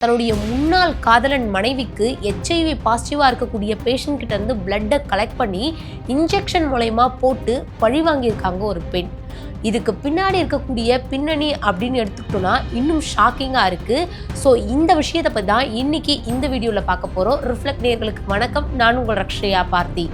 தன்னுடைய முன்னாள் காதலன் மனைவிக்கு HIV பாசிட்டிவாக இருக்கக்கூடிய பேஷண்ட் கிட்ட இருந்து பிளட்டை கலெக்ட் பண்ணி இன்ஜெக்ஷன் மூலயமா போட்டு பழி வாங்கியிருக்காங்க ஒரு பெண். இதுக்கு பின்னாடி இருக்கக்கூடிய பின்னணி அப்படின்னு எடுத்துக்கிட்டோம்னா இன்னும் ஷாக்கிங்காக இருக்குது. ஸோ இந்த விஷயத்தை பற்றி தான் இன்னைக்கு இந்த வீடியோவில் பார்க்க போகிறோம். ரிஃப்ளெக்ட் நேயர்களுக்கு வணக்கம், நான் உங்கள் ரக்ஷயா பார்த்தி.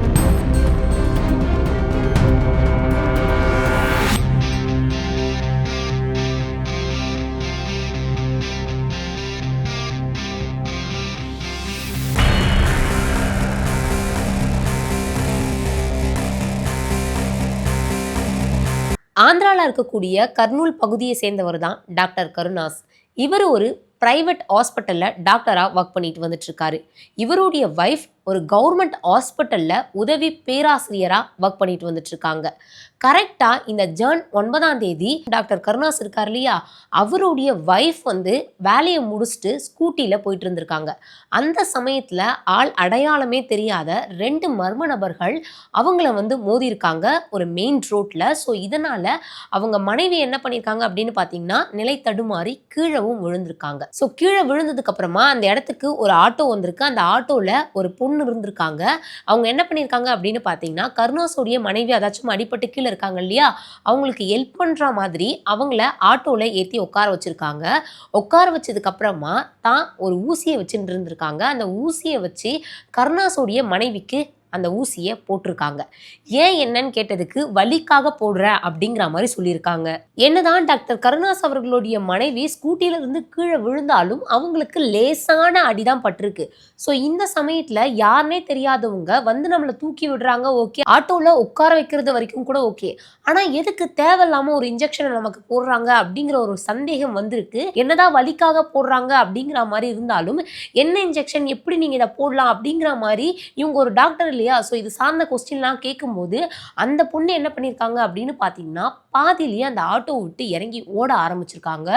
ஆந்திராவில் இருக்கக்கூடிய கர்னூல் பகுதியை சேர்ந்தவர் தான் டாக்டர் கருணாஸ். இவர் ஒரு பிரைவேட் ஹாஸ்பிட்டலில் டாக்டராக ஒர்க் பண்ணிட்டு வந்துட்டு இருக்காரு. இவருடைய வைஃப் ஒரு கவர்மெண்ட் ஹாஸ்பிட்டலில் உதவி பேராசிரியராக ஒர்க் பண்ணிட்டு வந்துட்டு இருக்காங்க. கரெக்டாக இந்த ஜான் 9ஆம் தேதி டாக்டர் கருணாஸ் இருக்கார் இல்லையா, அவருடைய வைஃப் வேலையை முடிச்சுட்டு ஸ்கூட்டியில் போயிட்டு இருந்திருக்காங்க. அந்த சமயத்தில் ஆள் அடையாளமே தெரியாத 2 மர்ம நபர்கள் அவங்கள மோதிருக்காங்க ஒரு மெயின் ரோட்டில். ஸோ இதனால் அவங்க மனைவி என்ன பண்ணியிருக்காங்க அப்படின்னு பார்த்தீங்கன்னா நிலை தடுமாறி கீழவும் விழுந்திருக்காங்க. ஸோ கீழே விழுந்ததுக்கு அப்புறமா அந்த இடத்துக்கு ஒரு ஆட்டோ வந்திருக்கு. அந்த ஆட்டோவில் ஒரு பொண்ணு இருந்திருக்காங்க. அவங்க என்ன பண்ணியிருக்காங்க அப்படின்னு பார்த்தீங்கன்னா கருணாஸோடைய மனைவி அதாச்சும் அடிபட்டு கீழே இருக்காங்க இல்லையா, அவங்களுக்கு ஹெல்ப் பண்ற மாதிரி அவங்கள ஆட்டோல ஏற்றி உட்கார வச்சிருக்காங்க. உட்கார வச்சதுக்கு அப்புறமா தான் ஒரு ஊசியை வச்சுட்டு இருந்திருக்காங்க. அந்த ஊசியை வச்சு கருணாஸோடைய மனைவிக்கு அந்த ஊசியை போட்டிருக்காங்க. ஏன் என்னன்னு கேட்டதுக்கு வலிக்காக போடுறேன் அப்படிங்கிற மாதிரி சொல்லியிருக்காங்க. என்னதான் டாக்டர் கருணாஸ் அவர்களுடைய மனைவி ஸ்கூட்டில இருந்து கீழே விழுந்தாலும் அவங்களுக்கு லேசான அடிதான் பட்டிருக்கு. ஸோ இந்த சமயத்துல யாருனே தெரியாதவங்க நம்மளை தூக்கி விடுறாங்க, ஓகே, ஆட்டோல உட்கார வைக்கிறது வரைக்கும் கூட ஓகே. ஆனா எதுக்கு தேவையில்லாம ஒரு இன்ஜெக்ஷனை நமக்கு போடுறாங்க அப்படிங்கிற ஒரு சந்தேகம் வந்திருக்கு. என்னதான் வலிக்காக போடுறாங்க அப்படிங்கிற மாதிரி இருந்தாலும் என்ன இன்ஜெக்ஷன், எப்படி நீங்க இதை போடலாம் அப்படிங்கிற மாதிரி இவங்க ஒரு டாக்டர் இல்லையா. ஸோ இது சார்ந்த கொஸ்டின்லாம் கேட்கும்போது அந்த பொண்ணு என்ன பண்ணியிருக்காங்க அப்படின்னு பார்த்தீங்கன்னா பாதியிலேயே அந்த ஆட்டோ விட்டு இறங்கி ஓட ஆரம்பிச்சிருக்காங்க.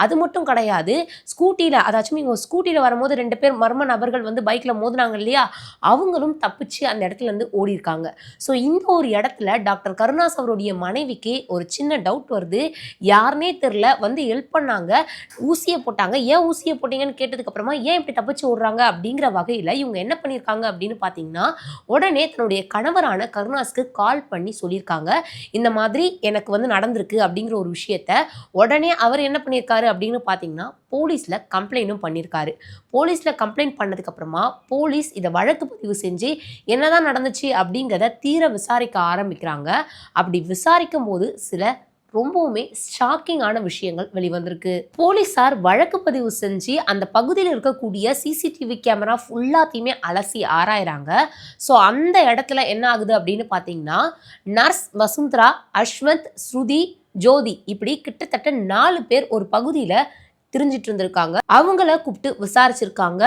அது மட்டும் கிடையாது, ஸ்கூட்டியில் அதாச்சும் இவங்க ஸ்கூட்டியில் வரும்போது 2 பேர் மர்ம நபர்கள் பைக்கில் மோதினாங்க இல்லையா, அவங்களும் தப்பிச்சு அந்த இடத்துல இருந்து ஓடி இருக்காங்க. ஸோ இந்த ஒரு இடத்துல டாக்டர் கருணாஸ் அவருடைய மனைவிக்கு ஒரு சின்ன டவுட் வருது. யாருனே தெரில ஹெல்ப் பண்ணாங்க, ஊசியை போட்டாங்க. ஏன் ஊசியை போட்டீங்கன்னு கேட்டதுக்கு அப்புறமா ஏன் இப்படி தப்பிச்சு ஓடுறாங்க அப்படிங்கிற வகையில் இவங்க என்ன பண்ணியிருக்காங்க அப்படின்னு பார்த்தீங்கன்னா உடனே தன்னுடைய கணவரான கருணாஸ்க்கு கால் பண்ணி சொல்லியிருக்காங்க. இந்த மாதிரி எனக்கு நடந்திருக்கு அப்படிங்கிற ஒரு விஷயத்த. உடனே அவர் என்ன பண்ணியிருக்காரு அப்படின்னு பார்த்தீங்கன்னா போலீஸில் கம்ப்ளைண்ட்டும் பண்ணியிருக்காரு. போலீஸில் கம்ப்ளைண்ட் பண்ணதுக்கு அப்புறமா போலீஸ் இதை வழக்கு பதிவு செஞ்சு என்னதான் நடந்துச்சு அப்படிங்கிறத தீர விசாரிக்க ஆரம்பிக்கிறாங்க. அப்படி விசாரிக்கும் போது சில ரொம்பவுமே ஷாக்கிங்கான விஷயங்கள் வெளிவந்திருக்கு. போலீஸார் வழக்கு பதிவு செஞ்சு அந்த பகுதியில் இருக்கக்கூடிய CCTV கேமரா ஃபுல்லாத்தையுமே அலசி ஆராயிறாங்க. ஸோ அந்த இடத்துல என்ன ஆகுது அப்படின்னு பார்த்தீங்கன்னா நர்ஸ் வசுந்தரா, அஸ்வந்த், ஸ்ருதி, ஜோதி இப்படி கிட்டத்தட்ட 4 பேர் ஒரு பகுதியில் திரிஞ்சிட்டு இருந்திருக்காங்க. அவங்கள கூப்பிட்டு விசாரிச்சிருக்காங்க.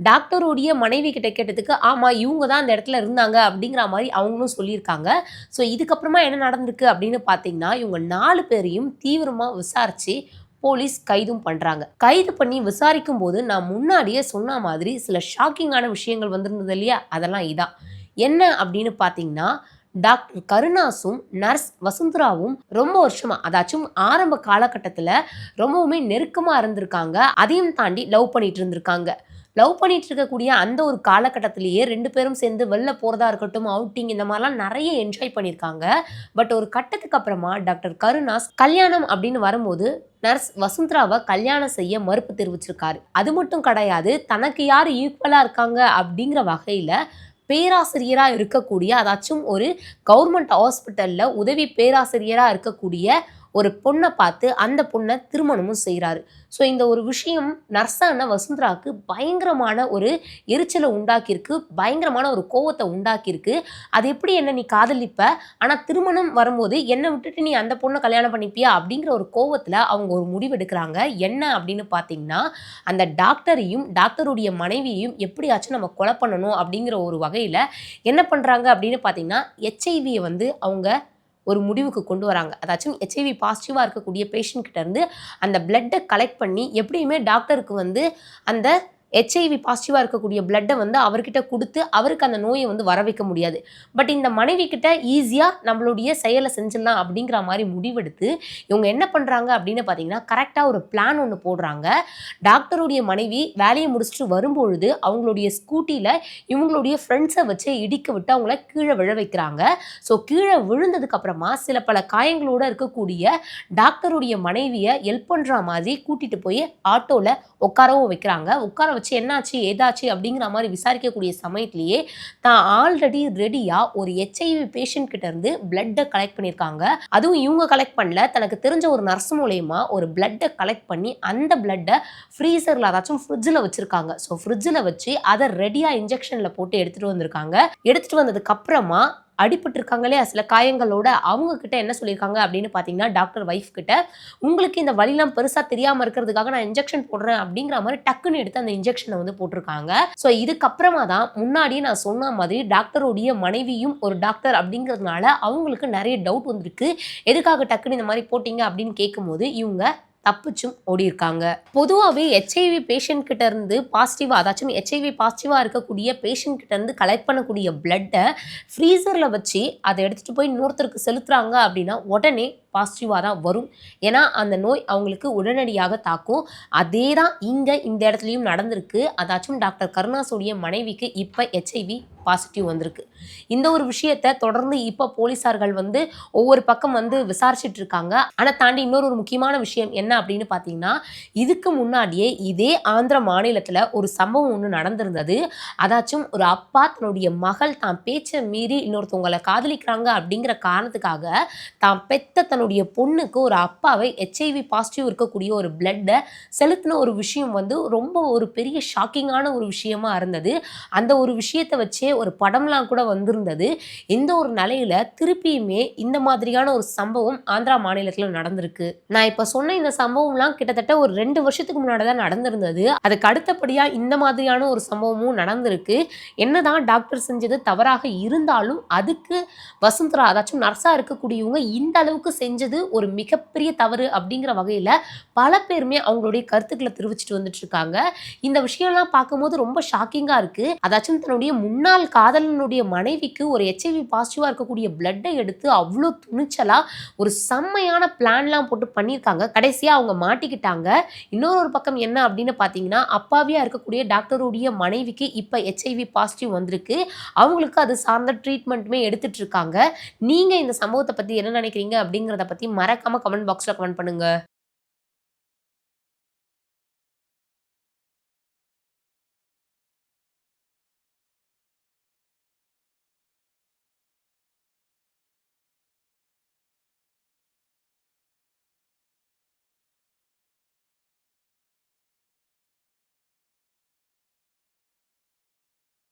டாக்டருடைய மனைவி கிட்ட கேட்டதுக்கு ஆமா இவங்க தான் அந்த இடத்துல இருந்தாங்க அப்படிங்கிற மாதிரி அவங்களும் சொல்லியிருக்காங்க. ஸோ இதுக்கப்புறமா என்ன நடந்திருக்கு அப்படின்னு பார்த்தீங்கன்னா இவங்க 4 பேரையும் தீவிரமா விசாரிச்சு போலீஸ் கைதும் பண்றாங்க. கைது பண்ணி விசாரிக்கும் போது நான் முன்னாடியே சொன்ன மாதிரி சில ஷாக்கிங்கான விஷயங்கள் வந்திருந்தது இல்லையா, அதெல்லாம் இதான். என்ன அப்படின்னு பார்த்தீங்கன்னா டாக்டர் கருணாஸும் நர்ஸ் வசுந்தராவும் ரொம்ப வருஷமா அதாச்சும் ஆரம்ப காலகட்டத்தில் ரொம்பவுமே நெருக்கமாக இருந்திருக்காங்க. அதையும் தாண்டி லவ் பண்ணிட்டு இருந்திருக்காங்க. லவ் பண்ணிட்டு இருக்கக்கூடிய அந்த ஒரு காலகட்டத்திலேயே 2 பேரும் சேர்ந்து வெளில போகிறதா இருக்கட்டும், அவுட்டிங், இந்த மாதிரிலாம் நிறைய என்ஜாய் பண்ணியிருக்காங்க. பட் ஒரு கட்டத்துக்கு அப்புறமா டாக்டர் கருணாஸ் கல்யாணம் அப்படின்னு வரும்போது நர்ஸ் வசுந்தராவை கல்யாணம் செய்ய மறுப்பு தெரிவிச்சிருக்காரு. அது மட்டும் கிடையாது, தனக்கு யார் ஈக்குவலாக இருக்காங்க அப்படிங்கிற வகையில் பேராசிரியராக இருக்கக்கூடிய அதாச்சும் ஒரு கவர்மெண்ட் ஹாஸ்பிட்டலில் உதவி பேராசிரியராக இருக்கக்கூடிய ஒரு பொண்ணை பார்த்து அந்த பொண்ணை திருமணமும் செய்கிறாரு. ஸோ இந்த ஒரு விஷயம் நர்ஸான வசுந்தராவுக்கு பயங்கரமான ஒரு எரிச்சலை உண்டாக்கியிருக்கு, பயங்கரமான ஒரு கோவத்தை உண்டாக்கியிருக்கு. அது எப்படி என்ன நீ காதலிப்ப, ஆனால் திருமணம் வரும்போது என்னை விட்டுட்டு நீ அந்த பொண்ணை கல்யாணம் பண்ணிப்பியா அப்படிங்கிற ஒரு கோவத்தில் அவங்க ஒரு முடிவு எடுக்கிறாங்க. என்ன அப்படின்னு பார்த்தீங்கன்னா அந்த டாக்டரையும் டாக்டருடைய மனைவியையும் எப்படியாச்சும் நம்ம கொலை பண்ணணும் அப்படிங்கிற ஒரு வகையில் என்ன பண்ணுறாங்க அப்படின்னு பார்த்தீங்கன்னா HIV அவங்க ஒரு முடிவுக்கு கொண்டு வராங்க. அதாச்சும் HIV பாசிட்டிவாக இருக்கக்கூடிய பேஷண்ட் கிட்ட இருந்து அந்த பிளட்டை கலெக்ட் பண்ணி எப்படியுமே டாக்டருக்கு அந்த HIV பாசிட்டிவா இருக்கக்கூடிய பிளட்டை வந்து அவர்கிட்ட கொடுத்து அவருக்கு அந்த நோயை வந்து வர வைக்க முடியாது. பட் இந்த மனைவி கிட்ட ஈஸியா நம்மளுடைய செயலை செஞ்சிடலாம் அப்படிங்கிற மாதிரி முடிவெடுத்து இவங்க என்ன பண்றாங்க அப்படின்னு பார்த்தீங்கன்னா, கரெக்டா ஒரு பிளான் ஒன்று போடுறாங்க. டாக்டருடைய மனைவி வேலையை முடிச்சுட்டு வரும்பொழுது அவங்களுடைய ஸ்கூட்டில இவங்களுடைய ஃப்ரெண்ட்ஸை வச்சு இடிக்க விட்டு அவங்கள கீழே விழ வைக்கிறாங்க. ஸோ கீழே விழுந்ததுக்கு அப்புறமா சில பல காயங்களோட இருக்கக்கூடிய டாக்டருடைய மனைவியை ஹெல்ப் பண்ற மாதிரி கூட்டிட்டு போய் ஆட்டோல உட்காரவும் வைக்கிறாங்க. உட்கார வச்சு என்னாச்சு ஏதாச்சு அப்படிங்கிற மாதிரி விசாரிக்கக்கூடிய சமயத்திலேயே தான் ஆல்ரெடி ரெடியா ஒரு HIV பேஷண்ட் கிட்ட இருந்து பிளட்டை கலெக்ட் பண்ணியிருக்காங்க. அதுவும் இவங்க கலெக்ட் பண்ணல, தனக்கு தெரிஞ்ச ஒரு நர்ஸ் மூலயமா ஒரு பிளட்டை கலெக்ட் பண்ணி அந்த பிளட்டை ஃப்ரீசர்ல அதாச்சும் ஃப்ரிட்ஜில் வச்சிருக்காங்க. ஸோ ஃப்ரிட்ஜில் வச்சு அதை ரெடியா இன்ஜெக்ஷன்ல போட்டு எடுத்துட்டு வந்திருக்காங்க. எடுத்துட்டு வந்ததுக்கு அப்புறமா அடிபட்டிருக்காங்க இல்லையா சில காயங்களோட, அவங்க கிட்ட என்ன சொல்லியிருக்காங்க அப்படின்னு பார்த்தீங்கன்னா, டாக்டர் வைஃப் கிட்ட உங்களுக்கு இந்த வலிலாம் பெருசாக தெரியாமல் இருக்கிறதுக்காக நான் இன்ஜெக்ஷன் போடுறேன் அப்படிங்கிற மாதிரி டக்குன்னு எடுத்து அந்த இன்ஜெக்ஷனை வந்து போட்டிருக்காங்க. ஸோ இதுக்கப்புறமா தான் முன்னாடியே நான் சொன்ன மாதிரி டாக்டருடைய மனைவியும் ஒரு டாக்டர் அப்படிங்கிறதுனால அவங்களுக்கு நிறைய டவுட் வந்திருக்கு. எதுக்காக டக்குன்னு இந்த மாதிரி போட்டீங்க அப்படின்னு கேட்கும்போது இவங்க தப்பிச்சும் ஓடி இருக்காங்க. பொதுவாகவே HIV பேஷண்ட் கிட்ட இருந்து பாசிட்டிவா அதாச்சும் HIV பாசிட்டிவா இருக்கக்கூடிய பேஷண்ட் கிட்ட இருந்து கலெக்ட் பண்ணக்கூடிய பிளட்டை ஃப்ரீசர்ல வச்சு அதை எடுத்துட்டு போய் இன்னொருத்தருக்கு செலுத்துறாங்க அப்படின்னா உடனே பாசிட்டிவாக தான் வரும். ஏன்னா அந்த நோய் அவங்களுக்கு உடனடியாக தாக்கும். அதே தான் இங்கே இந்த இடத்துலையும் நடந்திருக்கு. அதாச்சும் டாக்டர் கருணாஸுடைய மனைவிக்கு இப்போ HIV பாசிட்டிவ் வந்திருக்கு. இந்த ஒரு விஷயத்தை தொடர்ந்து இப்போ போலீஸார்கள் வந்து ஒவ்வொரு பக்கம் வந்து விசாரிச்சுட்டு இருக்காங்க. ஆனால் தாண்டி இன்னொரு முக்கியமான விஷயம் என்ன அப்படின்னு பார்த்தீங்கன்னா, இதுக்கு முன்னாடியே இதே ஆந்திர மாநிலத்தில் ஒரு சம்பவம் ஒன்று நடந்திருந்தது. அதாச்சும் ஒரு அப்பா தன்னுடைய மகள் தான் பேச்சை மீறி இன்னொருத்தவங்களை காதலிக்கிறாங்க அப்படிங்கிற காரணத்துக்காக தான் பெத்த தன்னுடைய பொண்ணுக்கு ஒரு அப்பாவை HIV பாசிட்டிவ் இருக்கக்கூடிய ஒரு பிளட்டை செலுத்தின ஒரு விஷயம் வந்து ரொம்ப ஒரு பெரிய ஷாக்கிங்கான ஒரு விஷயமா இருந்தது. அந்த ஒரு விஷயத்தை வச்சே ஒரு படம்லாம் கூட வந்திருந்தது. இந்த ஒரு நிலையில திருப்பியுமே இந்த மாதிரியான ஒரு சம்பவம் ஆந்திரா மாநிலத்தில் நடந்திருக்கு. நான் இப்போ சொன்ன இந்த சம்பவம்லாம் கிட்டத்தட்ட ஒரு 2 வருஷத்துக்கு முன்னாடி தான் நடந்திருந்தது. அதுக்கு அடுத்தபடியா இந்த மாதிரியான ஒரு சம்பவமும் நடந்திருக்கு. என்னதான் டாக்டர் செஞ்சது தவறாக இருந்தாலும் அதுக்கு வசுந்தரா அதாச்சும் நர்ஸா இருக்கக்கூடியவங்க இந்த அளவுக்கு செஞ்சது ஒரு மிகப்பெரிய தவறு அப்படிங்கிற வகையில பல பேருமே அவங்களுடைய கருத்துக்களை தெரிவிச்சுட்டு வந்துட்டு இருக்காங்க. இந்த விஷயம்லாம் பார்க்கும்போது ரொம்ப ஷாக்கிங்கா இருக்கு. அதாச்சும் தன்னுடைய முன்னாள் காதலனுடைய மனைவிக்கு ஒரு HIV பாசிட்டிவா இருக்கக்கூடிய பிளட்டை எடுத்து அவ்வளோ துணிச்சலா ஒரு செம்மையான பிளான்லாம் போட்டு பண்ணியிருக்காங்க. கடைசியா அவங்க மாட்டிக்கிட்டாங்க. இன்னொரு பக்கம் என்ன அப்படின்னு பார்த்தீங்கன்னா, அப்பாவியா இருக்கக்கூடிய டாக்டருடைய மனைவிக்கு இப்போ HIV பாசிட்டிவ் வந்திருக்கு. அவங்களுக்கு அது சார்ந்த ட்ரீட்மெண்ட்டுமே எடுத்துட்டு இருக்காங்க. நீங்க இந்த சம்பவத்தை பத்தி என்ன நினைக்கிறீங்க அப்படிங்கிறத பத்தி மறக்காம கமெண்ட் பாக்ஸ்ல கமெண்ட் பண்ணுங்க.